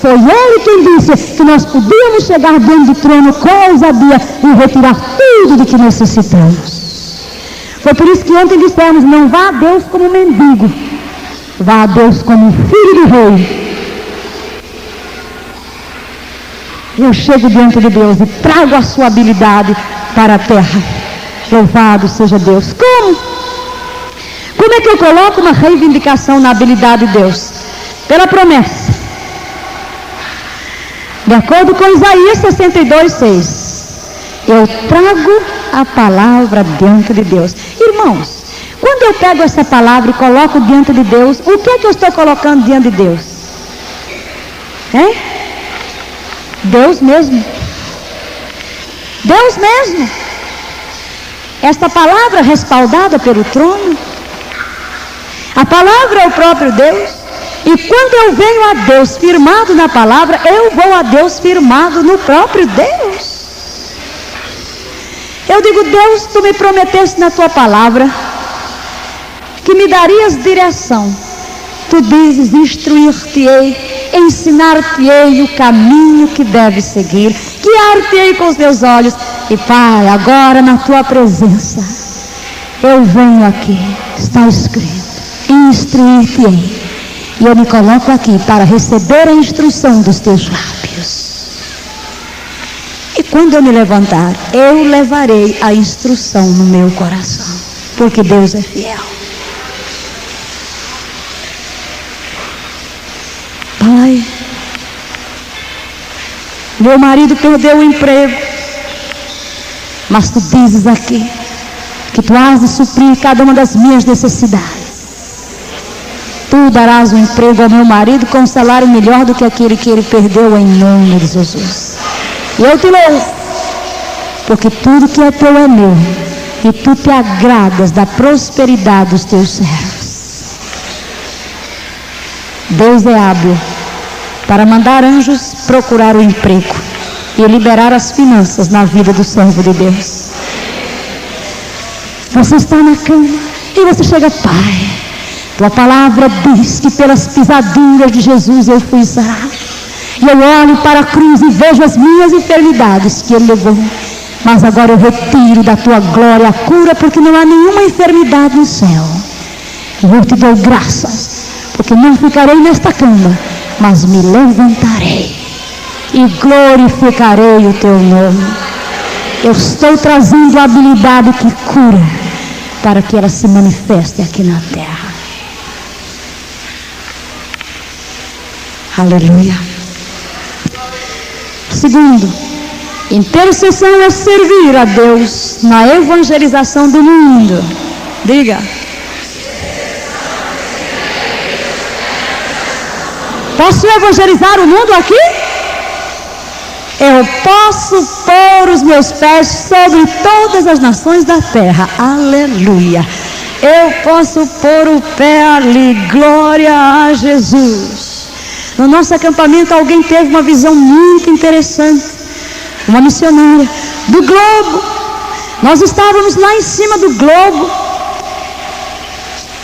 Foi Ele quem disse que nós podíamos chegar dentro do trono com ousadia e retirar tudo do que necessitamos. Foi por isso que ontem dissemos, não vá a Deus como mendigo, vá a Deus como filho do rei. Eu chego diante de Deus e trago a sua habilidade para a terra. Louvado seja Deus. Como? Como é que eu coloco uma reivindicação na habilidade de Deus? Pela promessa. De acordo com Isaías 62:6. Eu trago a palavra diante de Deus. Irmãos, quando eu pego essa palavra e coloco diante de Deus, o que é que eu estou colocando diante de Deus? Hein? Deus mesmo. Deus mesmo. Esta palavra respaldada pelo trono. A palavra é o próprio Deus. E quando eu venho a Deus firmado na palavra, eu vou a Deus firmado no próprio Deus. Eu digo, Deus, tu me prometeste na tua palavra que me darias direção. Tu dizes, instruir-te-ei, ensinar-te-ei o caminho que deves seguir, guiar-te-ei com os teus olhos. E Pai, agora na tua presença, eu venho aqui, está escrito, instruir-te-ei. E eu me coloco aqui para receber a instrução dos teus lábios. E quando eu me levantar, eu levarei a instrução no meu coração, porque Deus é fiel. Pai, meu marido perdeu o emprego, mas tu dizes aqui que tu has de suprir cada uma das minhas necessidades. Tu darás um emprego ao meu marido com um salário melhor do que aquele que ele perdeu, em nome de Jesus. E eu te louvo, porque tudo que é teu é meu, e tu te agradas da prosperidade dos teus servos. Deus é hábil para mandar anjos procurar o emprego e liberar as finanças na vida do servo de Deus. Você está na cama e você chega, Pai, tua palavra diz que pelas pisaduras de Jesus eu fui sarado. E eu olho para a cruz e vejo as minhas enfermidades que Ele levou. Mas agora eu retiro da tua glória a cura, porque não há nenhuma enfermidade no céu. E eu te dou graças, porque não ficarei nesta cama, mas me levantarei e glorificarei o teu nome. Eu estou trazendo a habilidade que cura, para que ela se manifeste aqui na terra. Aleluia. Segundo, intercessão é servir a Deus na evangelização do mundo. Diga. Posso evangelizar o mundo aqui? Eu posso pôr os meus pés sobre todas as nações da terra. Aleluia. Eu posso pôr o pé ali. Glória a Jesus. No nosso acampamento alguém teve uma visão muito interessante. Uma missionária do globo. Nós estávamos lá em cima do globo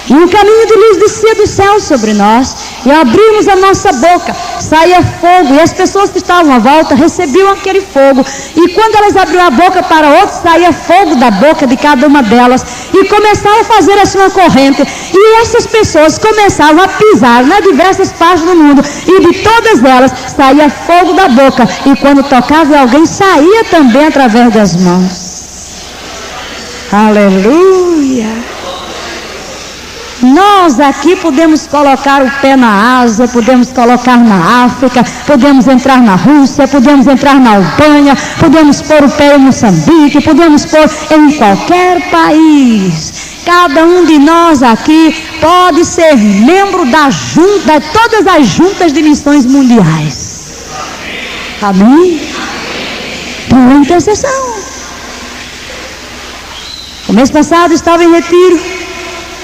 e um caminho de luz descia do céu sobre nós. E abrimos a nossa boca, saía fogo, e as pessoas que estavam à volta recebiam aquele fogo. E quando elas abriam a boca para outros, saía fogo da boca de cada uma delas. E começaram a fazer assim uma corrente. E essas pessoas começavam a pisar nas diversas partes do mundo. E de todas elas saía fogo da boca. E quando tocava em alguém, saía também através das mãos. Aleluia! Nós aqui podemos colocar o pé na Ásia, podemos colocar na África, podemos entrar na Rússia, podemos entrar na Albânia, podemos pôr o pé em Moçambique, podemos pôr em qualquer país. Cada um de nós aqui pode ser membro de todas as juntas de missões mundiais. Amém? Por intercessão. O mês passado estava em retiro.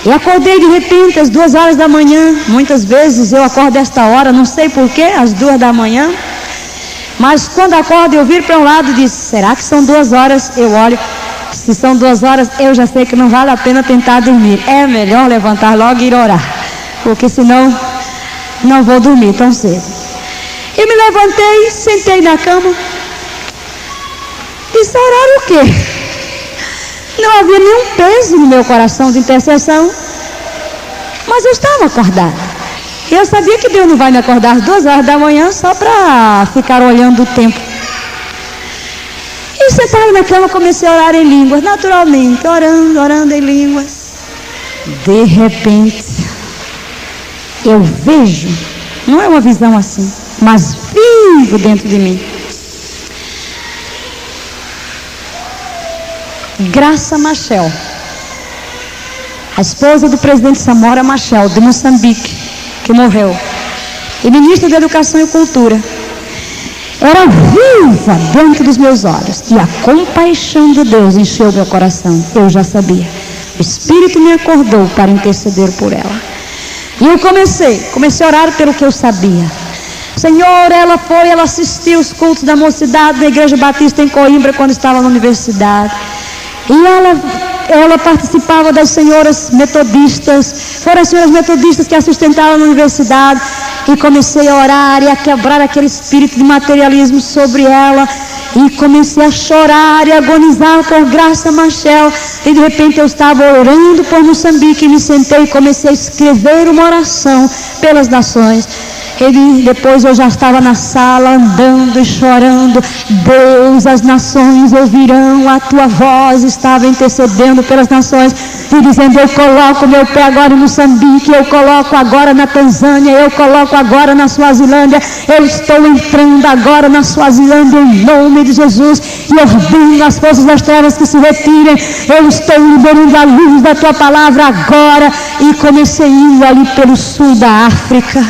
E acordei de repente às 2 horas da manhã. Muitas vezes eu acordo esta hora, não sei porquê, às 2 da manhã. Mas quando acordo eu viro para um lado e disse, será que são 2 horas? Eu olho, se são 2 horas eu já sei que não vale a pena tentar dormir. É melhor levantar logo e ir orar, porque senão não vou dormir tão cedo. Eu me levantei, sentei na cama. Disse: orar o quê? Não havia nenhum peso no meu coração de intercessão, mas eu estava acordada. Eu sabia que Deus não vai me acordar às 2h da manhã só para ficar olhando o tempo. E sentada na cama, comecei a orar em línguas, naturalmente, orando em línguas. De repente, eu vejo, não é uma visão assim, mas vivo dentro de mim. Graça Machel, a esposa do presidente Samora Machel, de Moçambique, que morreu, e ministro da Educação e Cultura, era viva dentro dos meus olhos, e a compaixão de Deus encheu meu coração. Eu já sabia, o Espírito me acordou para interceder por ela, e eu comecei a orar pelo que eu sabia. Senhor, ela assistiu os cultos da mocidade da Igreja Batista em Coimbra quando estava na universidade, e ela participava das senhoras metodistas. Foram as senhoras metodistas que a sustentaram na universidade. E comecei a orar e a quebrar aquele espírito de materialismo sobre ela. E comecei a chorar e agonizar por Graça Machel. E de repente eu estava orando por Moçambique e me sentei e comecei a escrever uma oração pelas nações. E depois eu já estava na sala andando e chorando. Deus, as nações ouvirão a tua voz. Estava intercedendo pelas nações e dizendo: eu coloco meu pé agora em Moçambique, eu coloco agora na Tanzânia, eu coloco agora na Suazilândia, eu estou entrando agora na Suazilândia em nome de Jesus, e ordeno as forças das trevas que se retirem. Eu estou liberando a luz da tua palavra agora. E comecei indo ali pelo sul da África,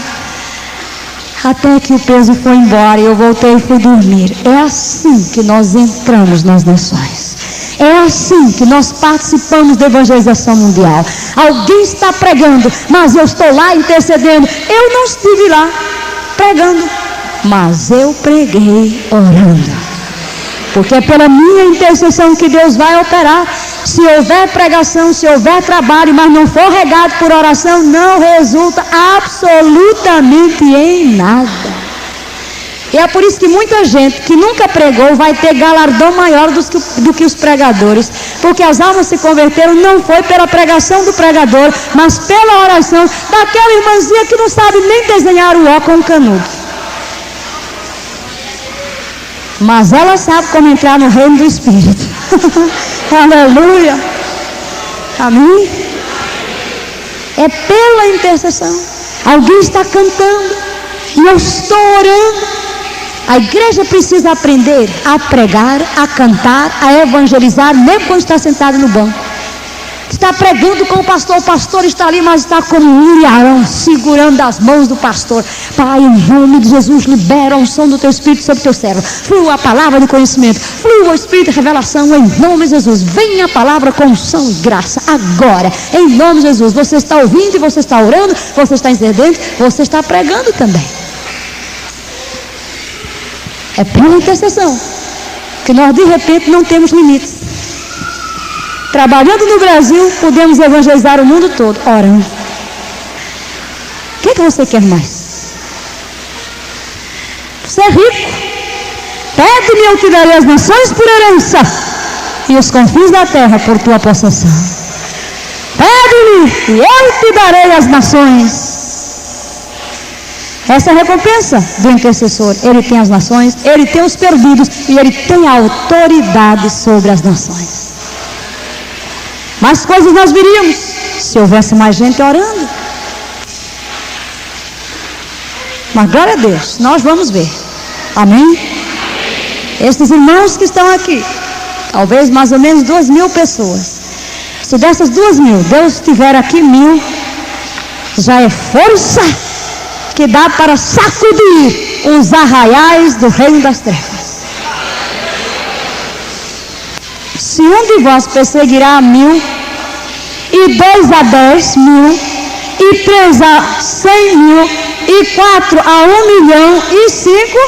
até que o peso foi embora e eu voltei e fui dormir. É assim que nós entramos nas nações. É assim que nós participamos da evangelização mundial. Alguém está pregando, mas eu estou lá intercedendo. Eu não estive lá pregando, mas eu preguei orando. Porque é pela minha intercessão que Deus vai operar. Se houver pregação, se houver trabalho, mas não for regado por oração, não resulta absolutamente em nada. E é por isso que muita gente que nunca pregou vai ter galardão maior do que os pregadores. Porque as almas se converteram não foi pela pregação do pregador, mas pela oração daquela irmãzinha que não sabe nem desenhar o ó com o canudo. Mas ela sabe como entrar no reino do Espírito. Aleluia. Amém. É pela intercessão. Alguém está cantando e eu estou orando. A igreja precisa aprender a pregar, a cantar, a evangelizar, mesmo quando está sentado no banco. Está pregando com o pastor está ali, mas está como Uri e Arão, segurando as mãos do pastor. Pai, em nome de Jesus, libera a unção do teu Espírito sobre o teu servo. Flua a palavra de conhecimento, flua o Espírito de revelação, em nome de Jesus. Venha a palavra com unção e graça, agora, em nome de Jesus. Você está ouvindo e você está orando, você está intercedendo, você está pregando também. É pela intercessão que nós de repente não temos limites. Trabalhando no Brasil, podemos evangelizar o mundo todo, orando. O que você quer mais? Você é rico. Pede-me, eu te darei as nações por herança, e os confins da terra por tua possessão. Pede-me, e eu te darei as nações. Essa é a recompensa do intercessor. Ele tem as nações, ele tem os perdidos, e ele tem a autoridade sobre as nações. Mais coisas nós viríamos se houvesse mais gente orando. Mas glória a Deus, nós vamos ver. Amém? Estes irmãos que estão aqui, talvez mais ou menos 2.000 pessoas. Se dessas 2.000, Deus tiver aqui 1.000, já é força que dá para sacudir os arraiais do reino das trevas. Se um de vós perseguirá 1.000, e 2 a 10.000, e 3 a 100.000, e 4 a 1 milhão, e 5,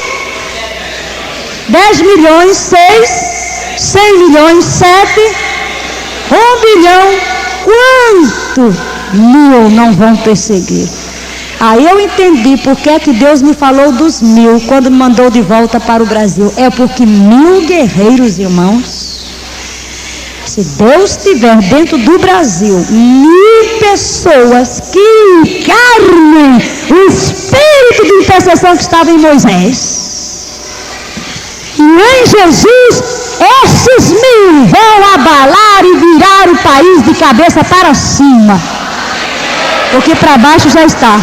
10 milhões, 6, 100 milhões, 7, 1 bilhão, quanto mil não vão perseguir? Aí eu entendi por que Deus me falou dos 1000 quando me mandou de volta para o Brasil. É porque 1000 guerreiros, irmãos, se Deus tiver dentro do Brasil 1000 pessoas que encarnem o espírito de intercessão que estava em Moisés, e em Jesus, esses 1000 vão abalar e virar o país de cabeça para cima, porque para baixo já está.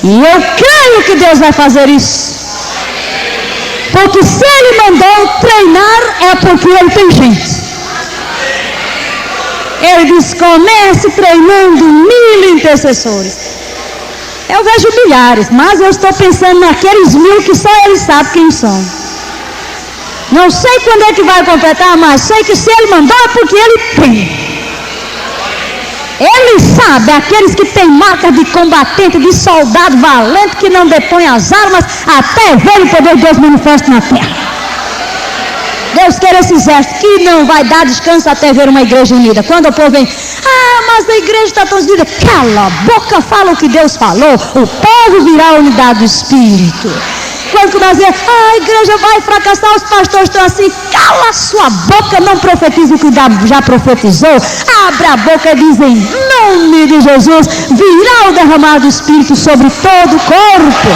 E eu creio que Deus vai fazer isso. Porque se Ele mandou treinar, é porque Ele tem gente. Ele diz, comece treinando 1000 intercessores. Eu vejo milhares, mas eu estou pensando naqueles 1000 que só Ele sabe quem são. Não sei quando é que vai completar, mas sei que se Ele mandou é porque Ele tem. Ele sabe, aqueles que têm marcas de combatente, de soldado valente, que não depõe as armas, até ver o poder de Deus manifesto na terra. Deus quer esse exército que não vai dar descanso até ver uma igreja unida. Quando o povo vem, mas a igreja está tão unida. Cala a boca, fala o que Deus falou. O povo virá a unidade do Espírito. Quando nós dizemos, a igreja vai fracassar, os pastores estão assim, cala a sua boca, não profetize o que já profetizou. Abra a boca e diz em nome de Jesus, virá o derramar do Espírito sobre todo o corpo.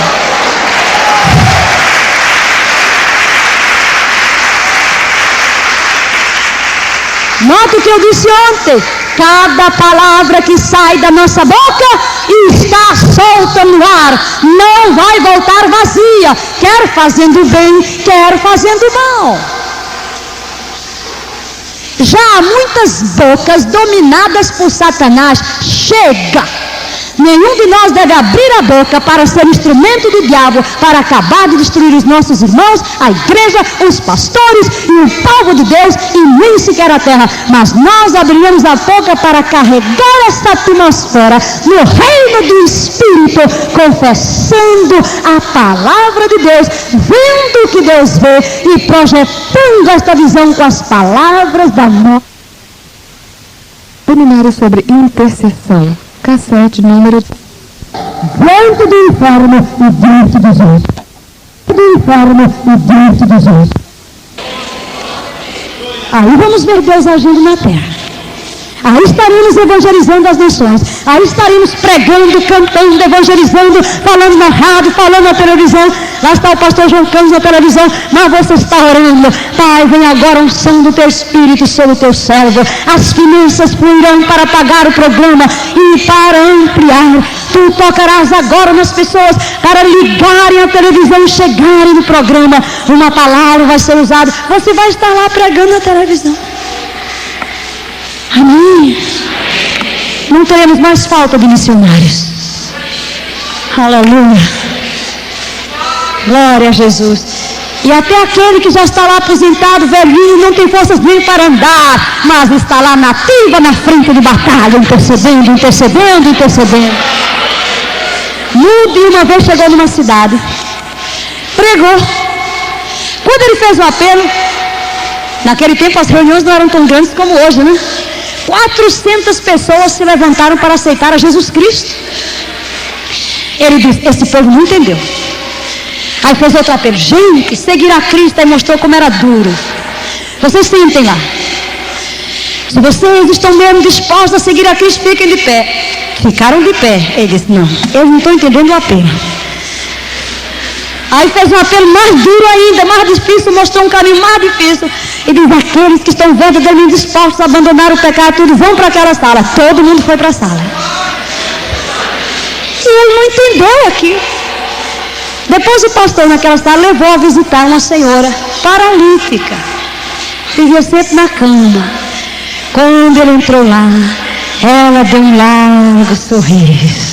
Note o que eu disse ontem. Cada palavra que sai da nossa boca está solta no ar. Não vai voltar vazia. Quer fazendo bem, quer fazendo mal. Já há muitas bocas dominadas por Satanás. Chega! Nenhum de nós deve abrir a boca para ser instrumento do diabo, para acabar de destruir os nossos irmãos, a igreja, os pastores e o povo de Deus, e nem sequer a terra. Mas nós abriremos a boca para carregar essa atmosfera no reino do Espírito, confessando a palavra de Deus, vendo o que Deus vê e projetando esta visão com as palavras da nossa. Seminário sobre intercessão. Cassete número diante do inferno e diante dos outros. Do inferno e diante dos outros. Aí vamos ver Deus agindo na terra. Aí estaremos evangelizando as nações. Aí estaremos pregando, cantando, evangelizando, falando na rádio, falando na televisão. Lá está o pastor João Campos na televisão. Mas você está orando. Pai, vem agora a unção do teu Espírito sobre o teu servo. As finanças fluirão para pagar o programa e para ampliar. Tu tocarás agora nas pessoas para ligarem a televisão e chegarem no programa. Uma palavra vai ser usada. Você vai estar lá pregando na televisão. Amém. Não teremos mais falta de missionários. Aleluia. Glória a Jesus. E até aquele que já está lá aposentado, velhinho, não tem forças nem para andar, mas está lá nativa na frente de batalha, intercedendo, intercedendo, intercedendo. Mude uma vez chegou numa cidade, pregou. Quando ele fez o apelo, naquele tempo as reuniões não eram tão grandes como hoje, né? 400 pessoas se levantaram para aceitar a Jesus Cristo. Ele disse, esse povo não entendeu. Aí fez outro apelo, gente, seguir a Cristo, aí mostrou como era duro. Vocês sentem lá. Se vocês estão mesmo dispostos a seguir a Cristo, fiquem de pé. Ficaram de pé. Ele disse, não, eles não estão entendendo o apelo. Aí fez um apelo mais duro ainda, mais difícil, mostrou um caminho mais difícil. E diz, aqueles que estão verdadeiramente dispostos a abandonar o pecado, tudo, vão para aquela sala. Todo mundo foi para a sala. E ele não entendeu aqui. Depois o pastor naquela sala levou a visitar uma senhora paralítica. Vivia sempre na cama. Quando ele entrou lá, ela deu um largo sorriso.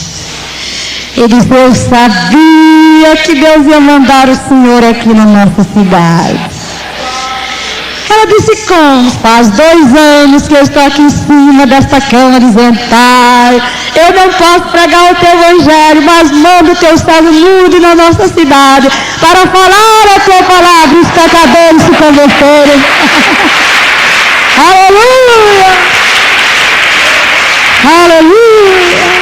Ele disse, eu sabia que Deus ia mandar o Senhor aqui na nossa cidade. Ela disse, como? Faz 2 anos que eu estou aqui em cima desta cama dizendo, Pai, eu não posso pregar o teu evangelho, mas manda o teu servo mude na nossa cidade para falar a tua palavra e os pecadores se converterem. Aleluia! Aleluia!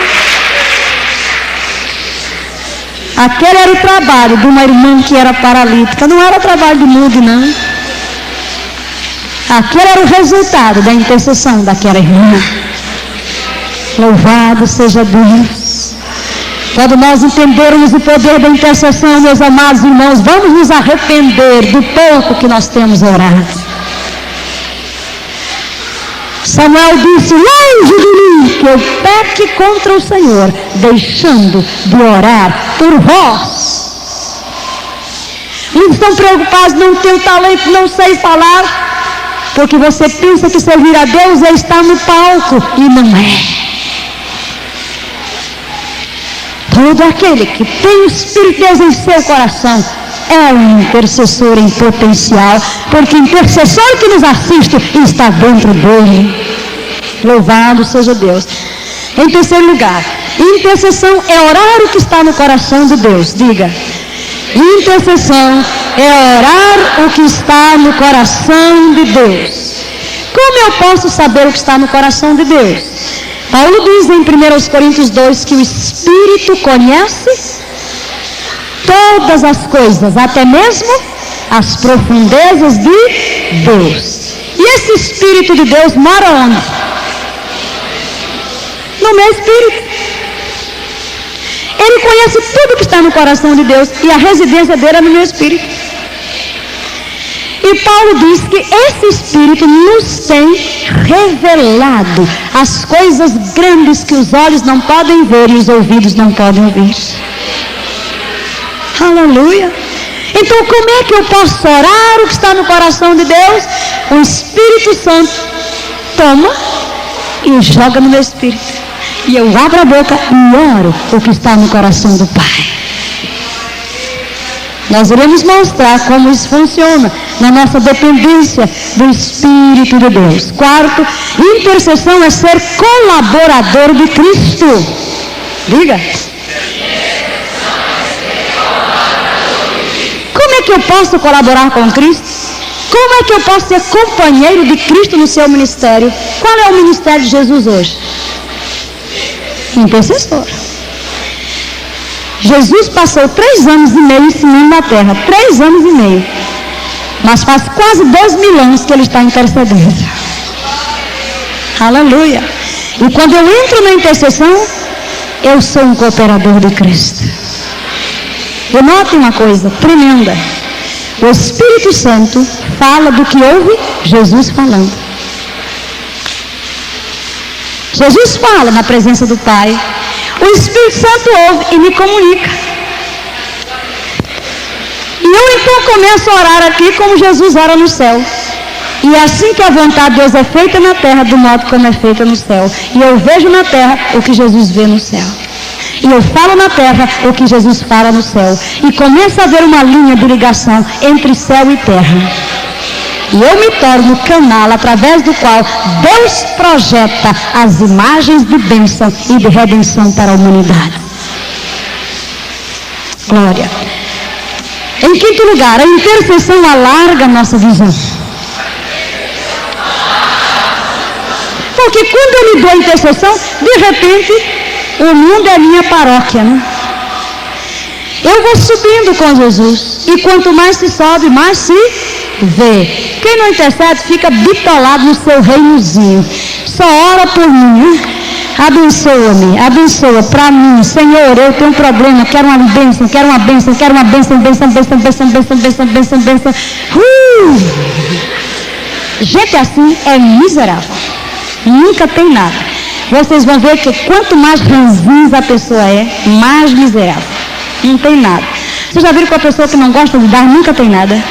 Aquele era o trabalho de uma irmã que era paralítica. Não era trabalho de mude, não. Aquele era o resultado da intercessão daquela irmã. Louvado seja Deus. Quando nós entendermos o poder da intercessão, meus amados irmãos, vamos nos arrepender do pouco que nós temos orado. Samuel disse, longe de mim que eu peque contra o Senhor, deixando de orar por vós. Muitos estão preocupados, não tenho talento, não sei falar, porque você pensa que servir a Deus é estar no palco, e não é. Todo aquele que tem o Espírito de Deus em seu coração é um intercessor em potencial, porque o intercessor que nos assiste está dentro dele. Louvado seja Deus. Em terceiro lugar, intercessão é orar o que está no coração de Deus. Diga, intercessão é orar o que está no coração de Deus. Como eu posso saber o que está no coração de Deus? Paulo diz em 1 Coríntios 2 que o Espírito conhece todas as coisas, até mesmo as profundezas de Deus. E esse Espírito de Deus mora onde? No meu espírito. Ele conhece tudo que está no coração de Deus e a residência dele é no meu espírito. E Paulo diz que esse Espírito nos tem revelado as coisas grandes que os olhos não podem ver e os ouvidos não podem ouvir. Aleluia. Então como é que eu posso orar o que está no coração de Deus? O Espírito Santo toma e joga no meu espírito. E eu abro a boca e oro o que está no coração do Pai. Nós iremos mostrar como isso funciona na nossa dependência do Espírito de Deus. Quarto, intercessão é ser colaborador de Cristo. Diga. Como é que eu posso colaborar com Cristo? Como é que eu posso ser companheiro de Cristo no seu ministério? Qual é o ministério de Jesus hoje? Intercessor. Jesus passou 3 anos e meio ensinando na terra. 3 anos e meio. Mas faz quase 2000 anos que ele está intercedendo. Aleluia. E quando eu entro na intercessão, eu sou um cooperador de Cristo. E note uma coisa tremenda. O Espírito Santo fala do que ouve Jesus falando. Jesus fala na presença do Pai. O Espírito Santo ouve e me comunica. E eu então começo a orar aqui como Jesus ora no céu. E é assim que a vontade de Deus é feita na terra, do modo como é feita no céu. E eu vejo na terra o que Jesus vê no céu. E eu falo na terra o que Jesus fala no céu. E começa a haver uma linha de ligação entre céu e terra. E eu me torno canal através do qual Deus projeta as imagens de bênção e de redenção para a humanidade. Glória. Em quinto lugar, a intercessão alarga a nossa visão. Porque quando eu me dou a intercessão, de repente, o mundo é minha paróquia, né? Eu vou subindo com Jesus. E quanto mais se sobe, mais se vê. Quem não intercede fica bitolado no seu reinozinho. Só ora por mim, né? Abençoa-me, abençoa para mim, Senhor, eu tenho um problema, quero uma bênção, quero uma bênção, quero uma bênção, bênção, bênção, bênção, bênção, bênção, bênção, bênção. Gente assim é miserável, nunca tem nada. Vocês vão ver que quanto mais ranzinza a pessoa é, mais miserável, não tem nada. Vocês já viram que uma pessoa que não gosta de dar nunca tem nada?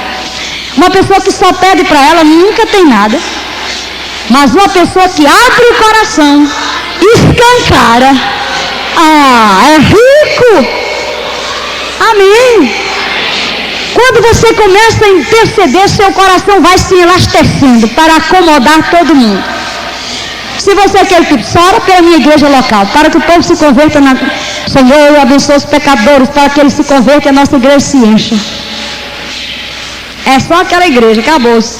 Uma pessoa que só pede para ela nunca tem nada. Mas uma pessoa que abre o coração, escancara, é rico. Amém. Quando você começa a interceder, seu coração vai se elastecendo para acomodar todo mundo. Se você quer que ora pela minha igreja local, para que o povo se converta na... Senhor, eu abençoo os pecadores, para que eles se convertam e a nossa igreja se encha. É só aquela igreja, acabou-se.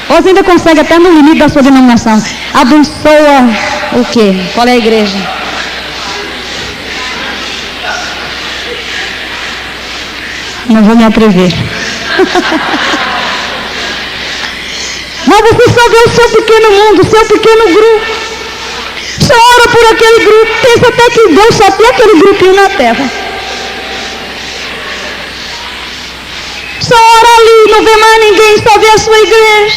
Ou você ainda consegue até no limite da sua denominação. Abençoa o quê? Qual é a igreja? Não vou me atrever. Mas você só vê o seu pequeno mundo, o seu pequeno grupo. Você ora por aquele grupo, pensa até que Deus só tem aquele grupinho na terra. Só ora ali, não vê mais ninguém, só vê a sua igreja.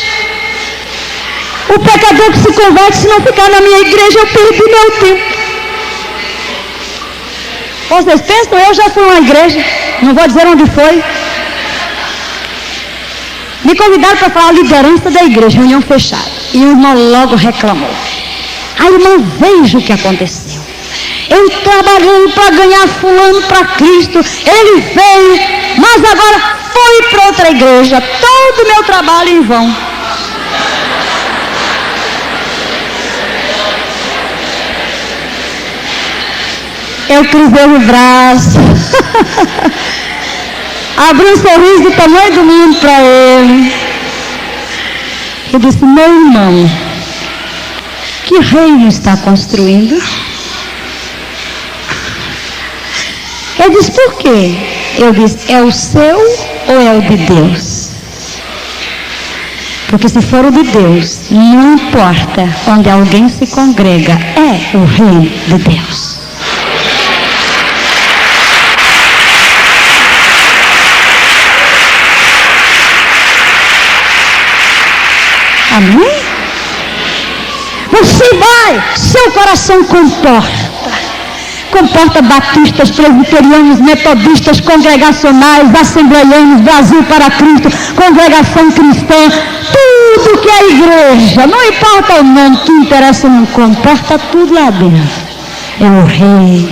O pecador que se converte, se não ficar na minha igreja, eu perdi meu tempo. Vocês pensam, eu já fui a uma igreja, não vou dizer onde foi. Me convidaram para falar a liderança da igreja, reunião fechada. E o irmão logo reclamou. A irmã, veja o que aconteceu. Eu trabalhei para ganhar fulano para Cristo. Ele veio, mas agora foi para outra igreja. Todo o meu trabalho em vão. Eu cruzei o braço. Abri um sorriso do tamanho do mundo para ele. Eu disse, meu irmão, que reino está construindo? Ele disse, por quê? Eu disse, é o seu ou é o de Deus? Porque se for o de Deus, não importa onde alguém se congrega, é o reino de Deus. Amém? Você vai, seu coração comporta batistas, presbiterianos, metodistas, congregacionais, assembleianos, Brasil para Cristo, congregação cristã, tudo que é igreja, não importa o nome, que interessa não comporta tudo lá dentro. É o rei.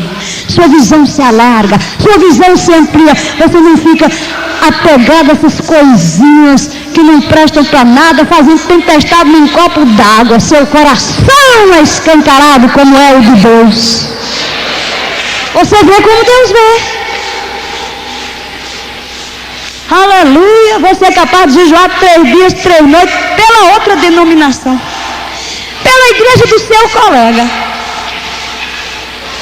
Sua visão se alarga, sua visão se amplia, você não fica apegado a essas coisinhas que não prestam para nada, fazendo tempestade num copo d'água. Seu coração é escancarado como é o de Deus. Você vê como Deus vê. Aleluia. Você é capaz de jejuar 3 dias, 3 noites pela outra denominação, pela igreja do seu colega.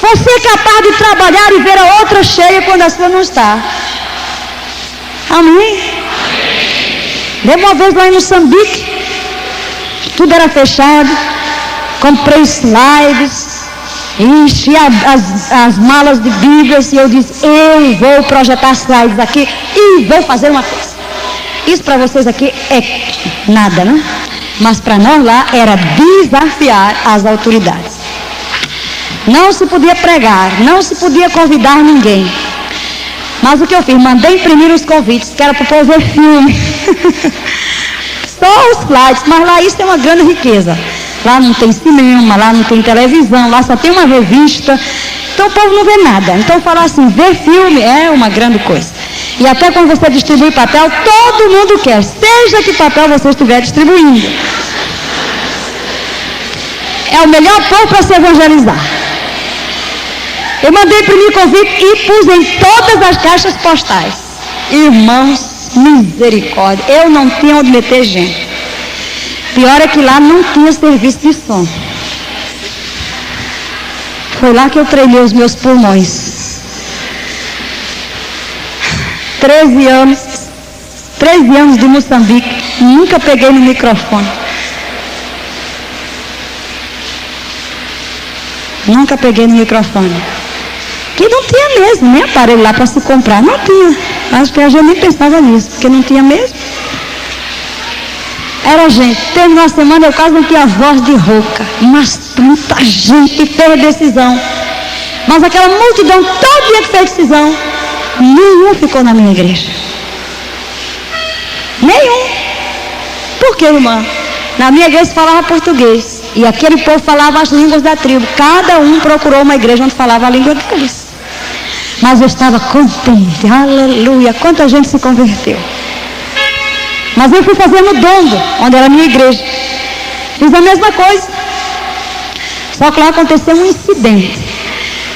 Você é capaz de trabalhar e ver a outra cheia quando a sua não está. Amém? Lembra uma vez lá em Moçambique, tudo era fechado, comprei slides, enchi as malas de Bíblias e eu disse, eu vou projetar slides aqui e vou fazer uma coisa. Isso para vocês aqui é nada, né? Mas para nós lá era desafiar as autoridades. Não se podia pregar, não se podia convidar ninguém. Mas o que eu fiz? Mandei imprimir os convites, que era para o povo ver filme. Só os slides, mas lá isso é uma grande riqueza. Lá não tem cinema, lá não tem televisão, lá só tem uma revista. Então o povo não vê nada. Então falar assim, ver filme é uma grande coisa. E até quando você distribui papel, todo mundo quer, seja que papel você estiver distribuindo. É o melhor povo para se evangelizar. Eu mandei imprimir convite e pus em todas as caixas postais. Irmãos, misericórdia, eu não tinha onde meter gente. Pior é que lá não tinha serviço de som. Foi lá que eu treinei os meus pulmões. 13 anos de Moçambique, nunca peguei no microfone. Nunca peguei no microfone. Que não tinha mesmo, nem aparelho lá para se comprar, não tinha. Acho que a gente nem pensava nisso, porque não tinha mesmo. Era gente, teve uma semana eu quase não tinha voz de rouca, mas tanta gente fez decisão. Mas aquela multidão, todo dia que fez decisão, nenhum ficou na minha igreja. Nenhum. Por quê, irmã? Na minha igreja se falava português. E aquele povo falava as línguas da tribo. Cada um procurou uma igreja onde falava a língua deles. Mas eu estava contente, aleluia, quanta gente se converteu. Mas eu fui fazer no Dombo, onde era a minha igreja. Fiz a mesma coisa. Só que lá aconteceu um incidente.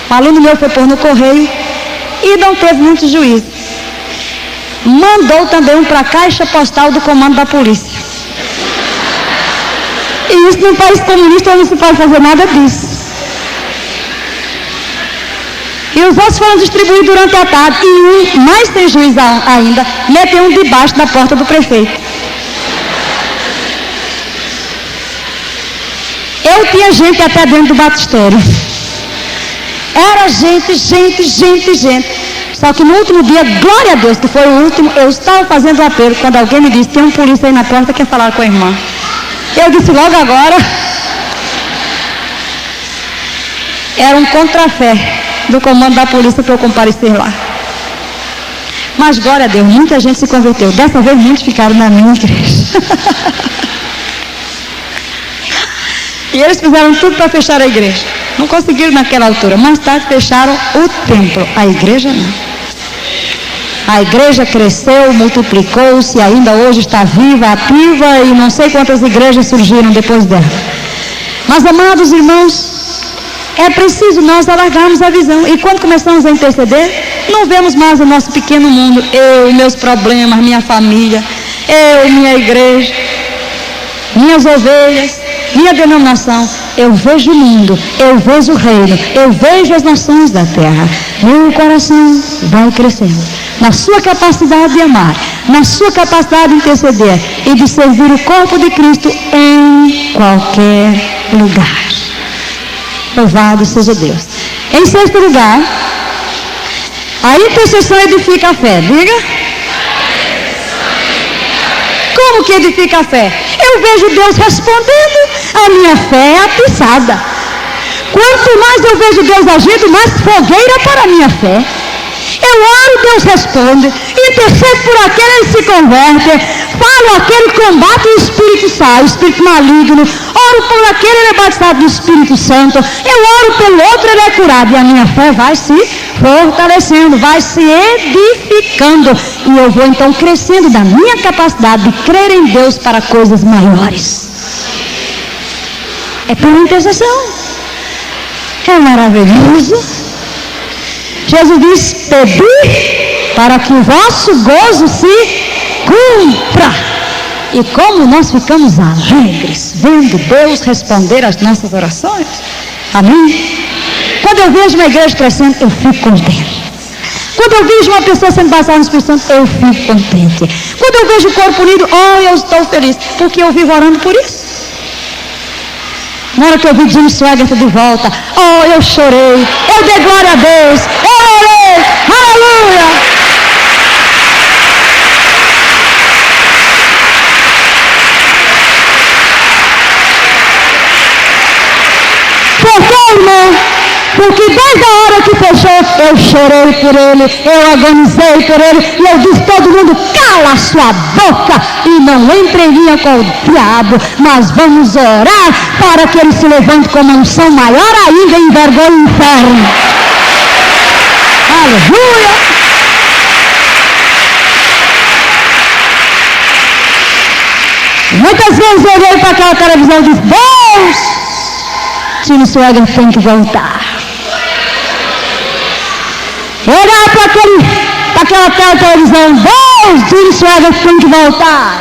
Um aluno meu foi pôr no correio e não teve muito juízo. Mandou também um para a caixa postal do comando da polícia. E isso num país comunista não se pode fazer nada disso. E os outros foram distribuídos durante a tarde. E um, mais sem juízo ainda, meteu um debaixo da porta do prefeito. Eu tinha gente até dentro do batistério. Era gente. Só que no último dia, glória a Deus, que foi o último, eu estava fazendo o apelo, quando alguém me disse, tem um polícia aí na porta que quer falar com a irmã. Eu disse logo agora. Era um contrafé do comando da polícia para eu comparecer lá. Mas glória a Deus, muita gente se converteu. Dessa vez muitos ficaram na minha igreja. E eles fizeram tudo para fechar a igreja. Não conseguiram naquela altura. Mais tarde fecharam o templo. A igreja não. A igreja cresceu, multiplicou-se, ainda hoje está viva, ativa, e não sei quantas igrejas surgiram depois dela. Mas, amados irmãos, é preciso nós alargarmos a visão. E quando começamos a interceder, não vemos mais o nosso pequeno mundo. Eu, meus problemas, minha família, eu, minha igreja, minhas ovelhas, minha denominação. Eu vejo o mundo, eu vejo o reino, eu vejo as nações da terra. Meu coração vai crescendo na sua capacidade de amar, na sua capacidade de interceder e de servir o corpo de Cristo em qualquer lugar. Louvado seja Deus. Em sexto lugar, a intercessão edifica a fé. Diga. Como que edifica a fé? Eu vejo Deus respondendo, a minha fé é atiçada. Quanto mais eu vejo Deus agindo, mais fogueira para a minha fé. Eu oro, Deus responde. Intercedo por aquele, ele se converte. Falo aquele, combate, o espírito sai, o espírito maligno. Oro por aquele, ele é batizado do Espírito Santo. Eu oro pelo outro, ele é curado. E a minha fé vai se fortalecendo, vai se edificando. E eu vou então crescendo da minha capacidade de crer em Deus para coisas maiores. É pela intercessão. É maravilhoso. Jesus diz, pedi para que o vosso gozo se cumpra. E como nós ficamos alegres vendo Deus responder às nossas orações. Amém? Quando eu vejo uma igreja crescendo, eu fico contente. Quando eu vejo uma pessoa sendo batizada no Espírito Santo, eu fico contente. Quando eu vejo o corpo unido, eu estou feliz. Porque eu vivo orando por isso. Na hora que eu vi Jim Swaggart de volta, eu chorei, eu dei glória a Deus, eu orei, aleluia! Por quê, irmão? Porque desde a hora que fechou, eu chorei por ele, eu agonizei por ele, e eu disse, todo mundo, cala a sua boca e não entre em linha com o diabo, mas vamos orar para que ele se levante com uma unção maior ainda e envergonhe o inferno. Aleluia! Muitas vezes eu olhei para aquela televisão e disse, Deus, Jim Swaggart tem que voltar. Olhar para aquela televisão, Deus, Jim Swaggart tem que voltar.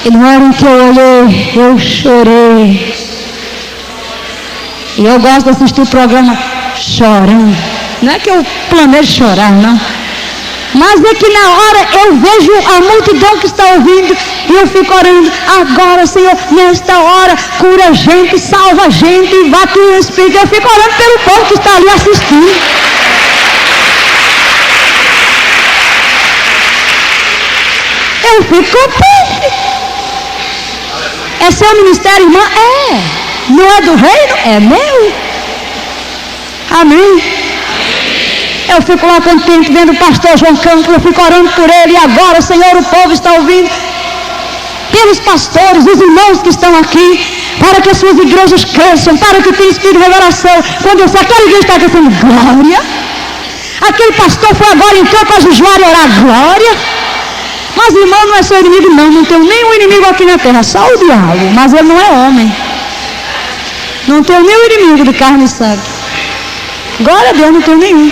E na hora em que eu olhei, eu chorei. E eu gosto de assistir o programa chorando. Não é que eu planejo chorar, não. Mas é que na hora eu vejo a multidão que está ouvindo e eu fico orando. Agora, Senhor, nesta hora, cura a gente, salva a gente, bate o Espírito. Eu fico orando pelo povo que está ali assistindo. Eu fico contente. É seu ministério, irmã? É. Não é do reino? É meu. Amém. Eu fico lá contente vendo o pastor João Campos, eu fico orando por ele. E agora, Senhor, o povo está ouvindo. Pelos pastores, os irmãos que estão aqui, para que as suas igrejas cresçam, para que tenha espírito de revelação. Quando eu sei, aquela igreja está crescendo, glória. Aquele pastor foi agora, entrou para jejuar e orar. Glória. Mas irmão, não é seu inimigo não. Não tenho nenhum inimigo aqui na terra, só o diabo. Mas ele não é homem. Não tenho nenhum inimigo de carne e sangue. Glória a Deus, não tenho nenhum.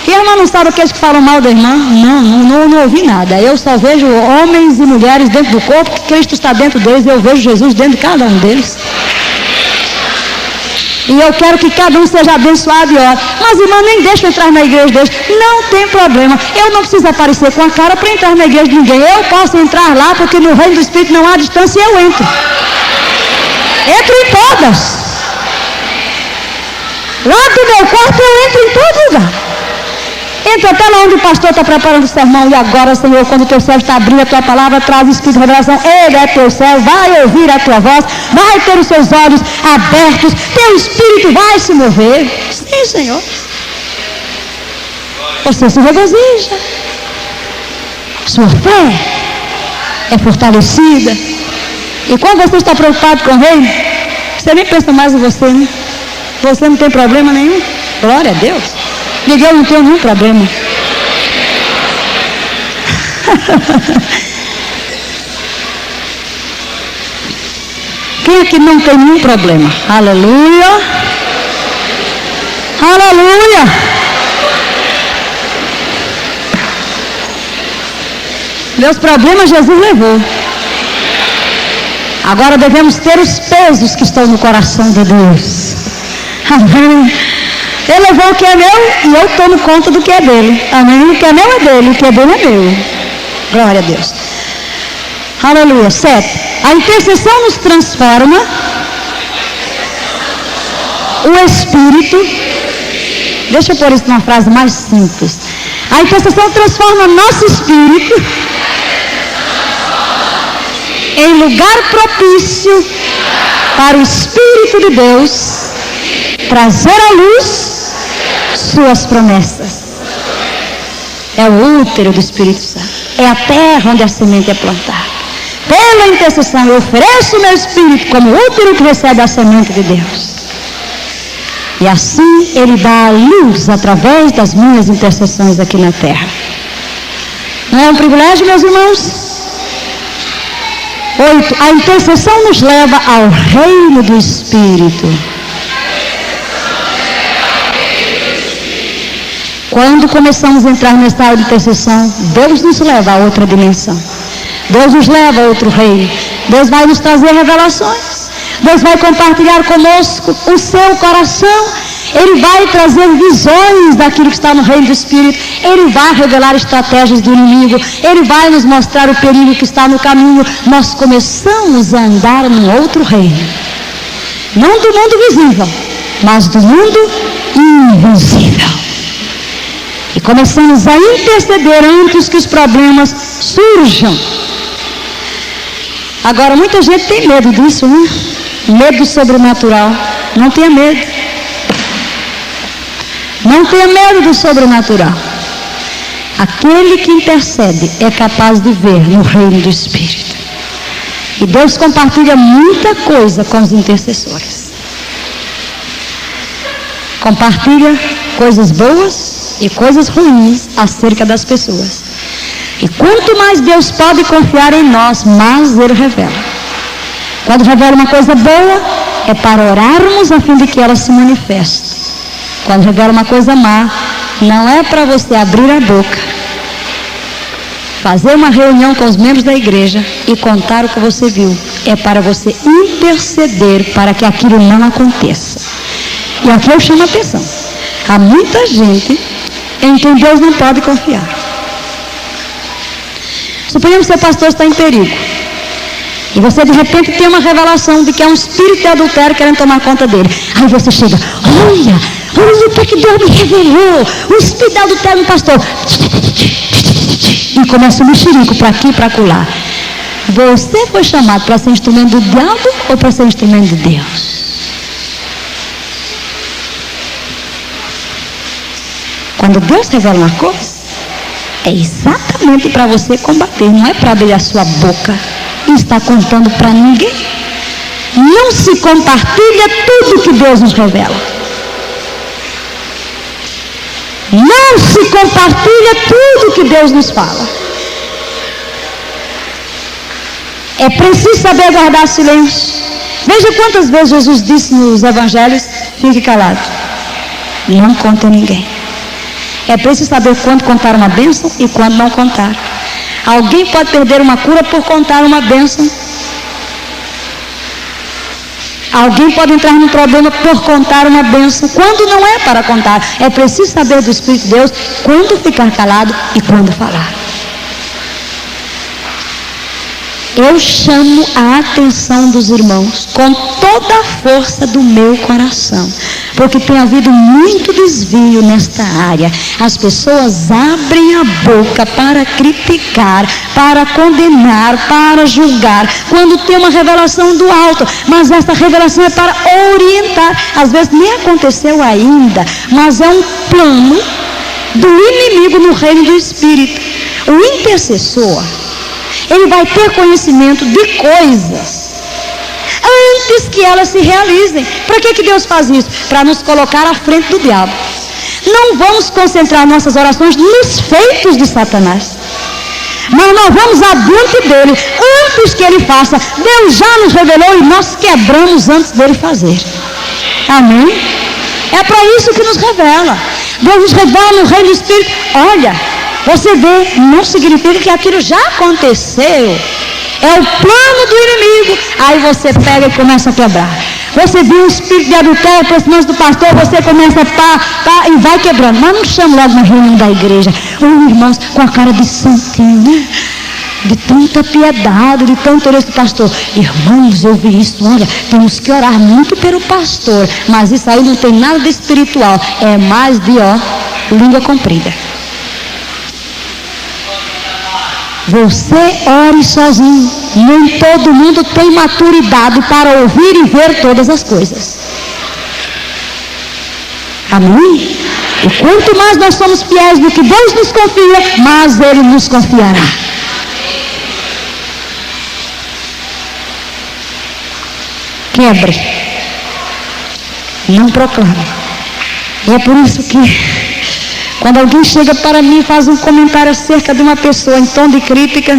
E a irmã não sabe aqueles que falam mal da irmã? Não ouvi nada. Eu só vejo homens e mulheres dentro do corpo, que Cristo está dentro deles, e eu vejo Jesus dentro de cada um deles. E eu quero que cada um seja abençoado e ore. Mas irmã, nem deixa eu entrar na igreja deles. Não tem problema. Eu não preciso aparecer com a cara para entrar na igreja de ninguém. Eu posso entrar lá, porque no reino do Espírito não há distância e eu entro. Entro em todas. Lá do meu quarto eu entro em todo lugar. Entra até lá onde o pastor está preparando o sermão. E agora, Senhor, quando o teu servo está abrindo a tua palavra, traz o Espírito de revelação. Ele é teu servo, vai ouvir a tua voz, vai ter os seus olhos abertos, teu Espírito vai se mover. Sim, Senhor. Você se regozija. Sua fé é fortalecida. E quando você está preocupado com o reino, você nem pensa mais em você, né? Você não tem problema nenhum. Glória a Deus. Diga, eu não tenho nenhum problema. Quem aqui não tem nenhum problema? Aleluia. Aleluia. Meus problemas Jesus levou. Agora devemos ter os pesos que estão no coração de Deus. Amém. Ele levou o que é meu e eu tomo conta do que é dele. Amém? O que é meu é dele, o que é dele é meu. Glória a Deus. Aleluia. 7. A intercessão nos transforma. O Espírito. Deixa eu pôr isso numa frase mais simples. A intercessão transforma nosso espírito em lugar propício para o Espírito de Deus trazer à luz suas promessas. É o útero do Espírito Santo. É a terra onde a semente é plantada. Pela intercessão eu ofereço o meu espírito como útero que recebe a semente de Deus. E assim ele dá a luz através das minhas intercessões aqui na terra. Não é um privilégio, meus irmãos? 8. A intercessão nos leva ao reino do Espírito. Quando começamos a entrar nessa área de intercessão, Deus nos leva a outra dimensão. Deus nos leva a outro reino. Deus vai nos trazer revelações. Deus vai compartilhar conosco o seu coração. Ele vai trazer visões daquilo que está no reino do Espírito. Ele vai revelar estratégias do inimigo. Ele vai nos mostrar o perigo que está no caminho. Nós começamos a andar num outro reino. Não do mundo visível, mas do mundo invisível. E começamos a interceder antes que os problemas surjam. Agora, muita gente tem medo disso, né? Medo do sobrenatural. Não tenha medo. Não tenha medo do sobrenatural. Aquele que intercede é capaz de ver no reino do Espírito. E Deus compartilha muita coisa com os intercessores. Compartilha coisas boas e coisas ruins acerca das pessoas. E quanto mais Deus pode confiar em nós, mais Ele revela. Quando revela uma coisa boa, é para orarmos a fim de que ela se manifeste. Quando revela uma coisa má, não é para você abrir a boca, fazer uma reunião com os membros da igreja e contar o que você viu. É para você interceder para que aquilo não aconteça. E aqui eu chamo a atenção. Há muita gente em quem Deus não pode confiar. Suponhamos que seu pastor está em perigo. E você de repente tem uma revelação de que é um espírito de adultério querendo tomar conta dele. Aí você chega, olha o que Deus me revelou. O espírito de adultério no pastor. E começa um mexerico para aqui e para acolá. Você foi chamado para ser instrumento do diabo ou para ser instrumento de Deus? Quando Deus revela uma coisa, é exatamente para você combater, não é para abrir a sua boca e estar contando para ninguém. Não se compartilha tudo que Deus nos revela. Não se compartilha tudo que Deus nos fala. É preciso saber guardar silêncio. Veja quantas vezes Jesus disse nos evangelhos: fique calado, não conte a ninguém. É preciso saber quando contar uma bênção e quando não contar. Alguém pode perder uma cura por contar uma bênção. Alguém pode entrar num problema por contar uma bênção, quando não é para contar. É preciso saber do Espírito de Deus quando ficar calado e quando falar. Eu chamo a atenção dos irmãos com toda a força do meu coração, porque tem havido muito desvio nesta área. As pessoas abrem a boca para criticar, para condenar, para julgar, quando tem uma revelação do alto, mas essa revelação é para orientar. Às vezes nem aconteceu ainda, mas é um plano do inimigo no reino do Espírito. O intercessor, ele vai ter conhecimento de coisas antes que elas se realizem. Para que Deus faz isso? Para nos colocar à frente do diabo. Não vamos concentrar nossas orações nos feitos de Satanás, mas nós vamos adiante dele. Antes que ele faça, Deus já nos revelou e nós quebramos antes dele fazer. Amém? É para isso que nos revela. Deus nos revela no reino do Espírito. Olha, você vê, não significa que aquilo já aconteceu. É o plano do inimigo. Aí você pega e começa a quebrar. Você viu o espírito de adultério aproximando do pastor, você começa a e vai quebrando. Mas não chama logo na reunião da igreja. Irmãos, com a cara de santinho, né? De tanta piedade, de tanto interesse do pastor. Irmãos, eu vi isso. Olha, temos que orar muito pelo pastor. Mas isso aí não tem nada de espiritual. É mais de, língua comprida. Você ore sozinho. Nem todo mundo tem maturidade para ouvir e ver todas as coisas. Amém? E quanto mais nós somos fiéis no que Deus nos confia, mais Ele nos confiará. Quebre. Não proclame. E é por isso que quando alguém chega para mim e faz um comentário acerca de uma pessoa em tom de crítica,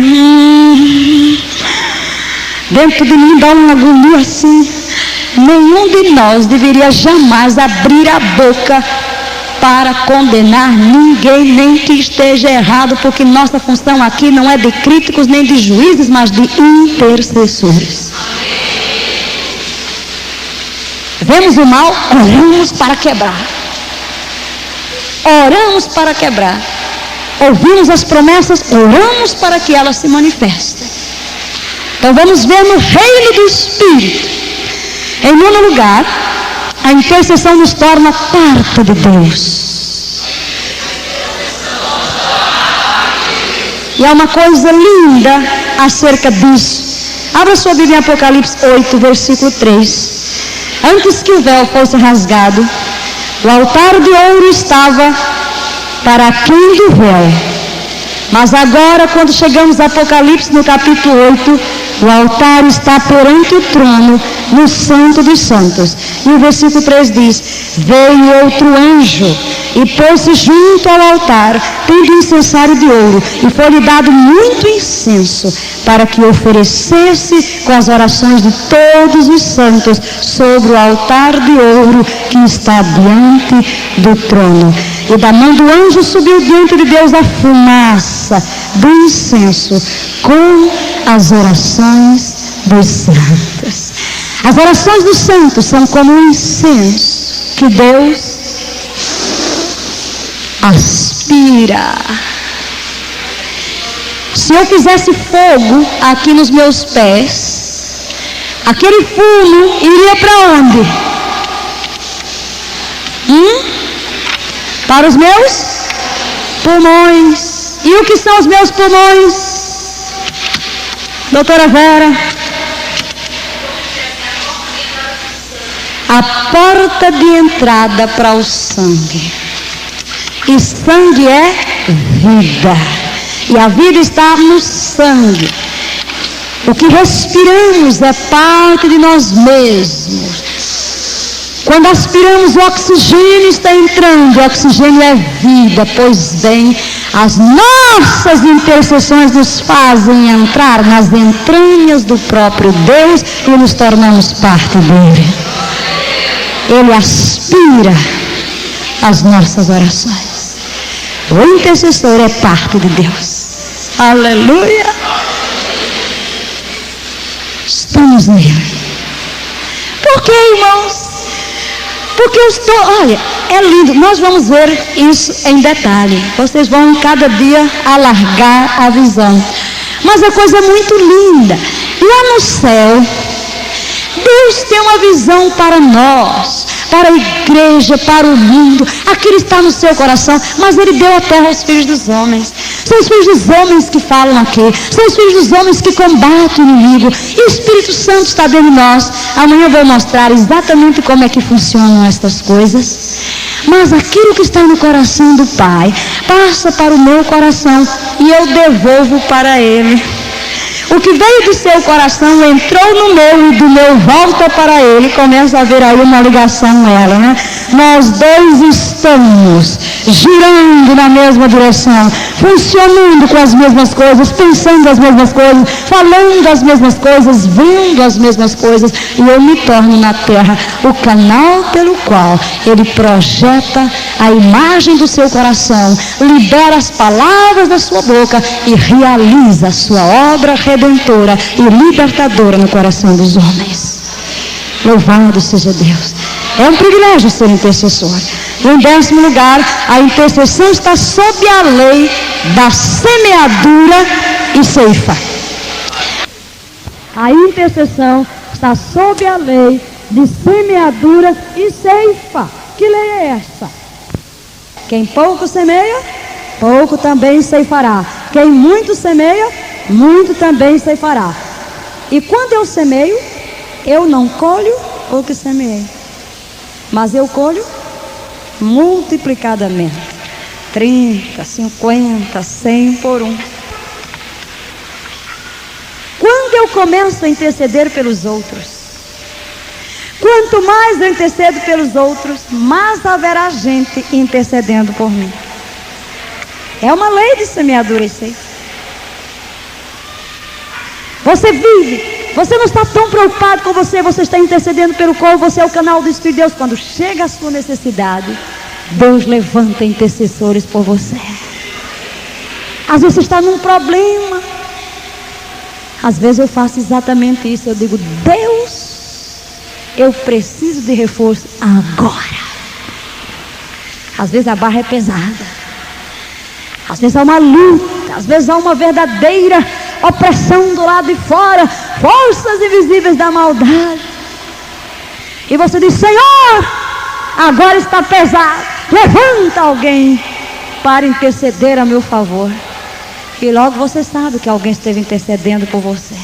dentro de mim dá uma agonia assim. Nenhum de nós deveria jamais abrir a boca para condenar ninguém, nem que esteja errado, porque nossa função aqui não é de críticos nem de juízes, mas de intercessores. Vemos o mal, oramos para quebrar. Oramos para quebrar. Ouvimos as promessas, oramos para que elas se manifestem. Então vamos ver no reino do Espírito. Em nono lugar, a intercessão nos torna parte de Deus. E há uma coisa linda acerca disso. Abra sua Bíblia em Apocalipse 8, versículo 3. Antes que o véu fosse rasgado, o altar de ouro estava para aquém do véu. Mas agora, quando chegamos a Apocalipse, no capítulo 8, o altar está perante o trono, no Santo dos Santos. E o versículo 3 diz: veio outro anjo e pôs-se junto ao altar, tendo incensário de ouro, e foi-lhe dado muito incenso, para que oferecesse com as orações de todos os santos sobre o altar de ouro que está diante do trono. E da mão do anjo subiu diante de Deus a fumaça do incenso com as orações dos santos. As orações dos santos são como um incenso que Deus aspira. Se eu fizesse fogo aqui nos meus pés, aquele fumo iria para onde? Para os meus pulmões. E o que são os meus pulmões, doutora Vera? A porta de entrada para o sangue. E sangue é vida. E a vida está no sangue. O que respiramos é parte de nós mesmos. Quando aspiramos, o oxigênio está entrando. O oxigênio é vida. Pois bem, as nossas intercessões nos fazem entrar nas entranhas do próprio Deus e nos tornamos parte dele. Ele aspira as nossas orações. O intercessor é parte de Deus. Aleluia! Estamos nele. Por que, irmãos? Porque eu estou, olha, é lindo. Nós vamos ver isso em detalhe. Vocês vão cada dia alargar a visão. Mas a coisa é muito linda. Lá no céu, Deus tem uma visão para nós, para a igreja, para o mundo. Aquilo está no seu coração, mas Ele deu a terra aos filhos dos homens. São os filhos dos homens que falam aqui, são os filhos dos homens que combatem o inimigo. E o Espírito Santo está dentro de nós. Amanhã eu vou mostrar exatamente como é que funcionam estas coisas. Mas aquilo que está no coração do Pai passa para o meu coração e eu devolvo para Ele. O que veio do seu coração entrou no meu e do meu volta para ele. Começa a haver aí uma ligação nela, né? Nós dois estamos girando na mesma direção, funcionando com as mesmas coisas, pensando as mesmas coisas, falando as mesmas coisas, vendo as mesmas coisas. E eu me torno na terra o canal pelo qual ele projeta a imagem do seu coração, libera as palavras da sua boca e realiza a sua obra redentora e libertadora no coração dos homens. Louvado seja Deus. É um privilégio ser intercessor. E em 10º lugar, a intercessão está sob a lei da semeadura e ceifa. A intercessão está sob a lei de semeadura e ceifa. Que lei é essa? Quem pouco semeia, pouco também ceifará. Quem muito semeia, muito também ceifará. E quando eu semeio, eu não colho o que semeei, mas eu colho multiplicadamente. 30, 50, 100 por 1. Quando eu começo a interceder pelos outros, quanto mais eu intercedo pelos outros, mais haverá gente intercedendo por mim. É uma lei de semeadura e ceifa. Você vive, você não está tão preocupado com você está intercedendo pelo qual você é o canal do Espírito de Deus. Quando chega a sua necessidade, Deus levanta intercessores por você. Às vezes você está num problema, às vezes eu faço exatamente isso. Eu digo: Deus, eu preciso de reforço agora. Às vezes a barra é pesada, às vezes há uma luta, às vezes há uma verdadeira opressão do lado de fora, forças invisíveis da maldade. E você diz: Senhor, agora está pesado, levanta alguém para interceder a meu favor. E logo você sabe que alguém esteve intercedendo por você.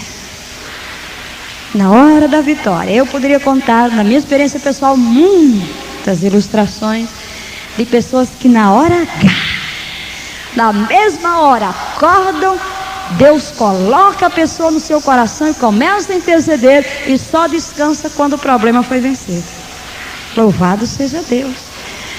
Na hora da vitória, eu poderia contar, na minha experiência pessoal, muitas ilustrações de pessoas que na hora H, na mesma hora, acordam, Deus coloca a pessoa no seu coração e começa a interceder, e só descansa quando o problema foi vencido. Louvado seja Deus.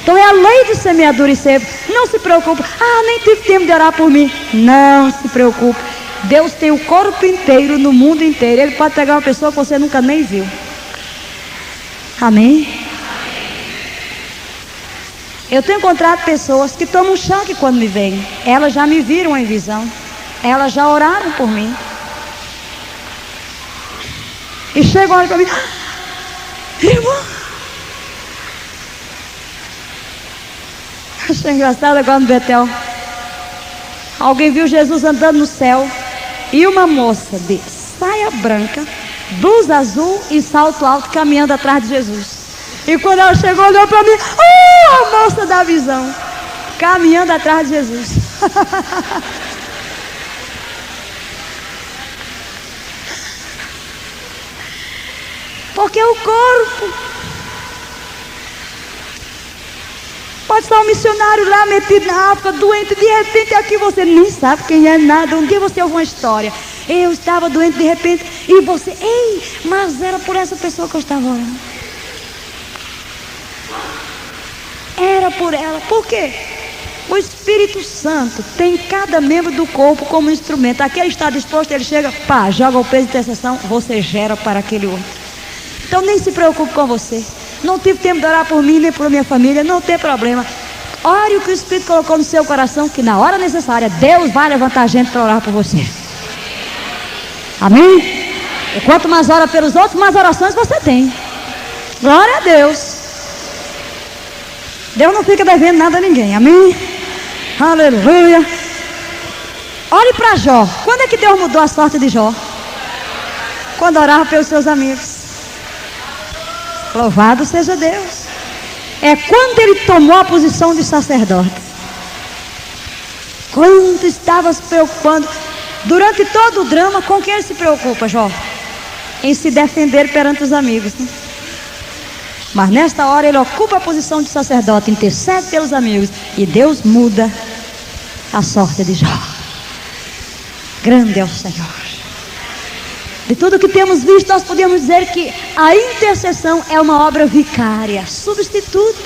Então é a lei de semeadura e ceifa. Não se preocupe: nem tive tempo de orar por mim. Não se preocupe. Deus tem o corpo inteiro, no mundo inteiro. Ele pode pegar uma pessoa que você nunca nem viu. Amém? Eu tenho encontrado pessoas que tomam choque quando me veem. Elas já me viram em visão, elas já oraram por mim, e chegam para mim: irmão, achei engraçado agora no Betel. Alguém viu Jesus andando no céu, e uma moça de saia branca, blusa azul e salto alto caminhando atrás de Jesus. E quando ela chegou, olhou para mim: a moça da visão, caminhando atrás de Jesus. Porque o corpo pode estar um missionário lá metido na África, doente, de repente aqui você nem sabe quem é nada. Um dia você ouve uma história: eu estava doente de repente, e você: ei, mas era por essa pessoa que eu estava orando. era por ela. Por quê? O Espírito Santo tem cada membro do corpo como instrumento. Aquele está disposto, ele chega, pá, joga o peso de intercessão, você gera para aquele outro. Então nem se preocupe com você. Não tive tempo de orar por mim, nem por minha família, não tem problema. Ore o que o Espírito colocou no seu coração, que na hora necessária, Deus vai levantar gente para orar por você. Amém? E quanto mais ora pelos outros, mais orações você tem. Glória a Deus. Deus não fica devendo nada a ninguém. Amém? Aleluia. Olhe para Jó. Quando é que Deus mudou a sorte de Jó? Quando orava pelos seus amigos. Louvado seja Deus. É quando ele tomou a posição de sacerdote. Quando estava se preocupando. Durante todo o drama, com quem ele se preocupa, Jó? Em se defender perante os amigos, né? Mas nesta hora ele ocupa a posição de sacerdote, intercede pelos amigos, e Deus muda a sorte de Jó. Grande é o Senhor. De tudo que temos visto, nós podemos dizer que a intercessão é uma obra vicária, substituta.